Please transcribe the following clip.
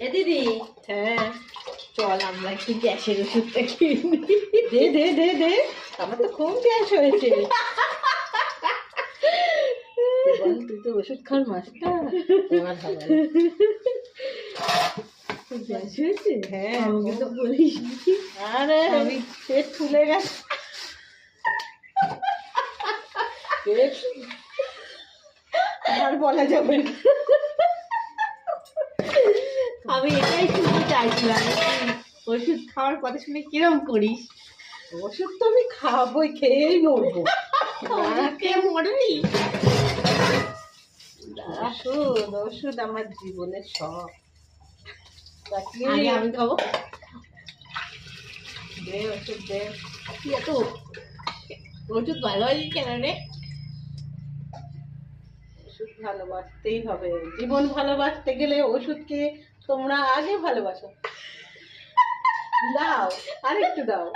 এ দিদি, হ্যাঁ, চল আমরা একটু গ্যাসের ওষুধটা কিনি। দে দে দে দে, আমার তো খুব গ্যাস হয়েছে। বল, তুই তো ওষুধ খাওয়ার মাস্টার। তোমার হবে না। গ্যাস হয়েছে? হ্যাঁ, আমাকে তো বলিস নি। আরে আমি পেট ফুলে গেছে। পেট আর বলা যাবে না। আমি এটাই শুনতে চাইছিলাম, ওষুধ খাওয়ার কথা শুনে কিরম করিস? ওষুধ তো আমি খাবই, খেয়েই মরবো। কে মরবি? ওষুধ ওষুধ আমার জীবনের সব। আগে আমি খাবো। দে ওষুধ দে। তুই এত ওষুধ ভালোবাসিস কেন রে? ওষুধ ভালোবাসতেই হবে, জীবন ভালোবাসতে গেলে ওষুধকে তোমরা আগে ভালোবাসো। দাও, আরেকটু দাও।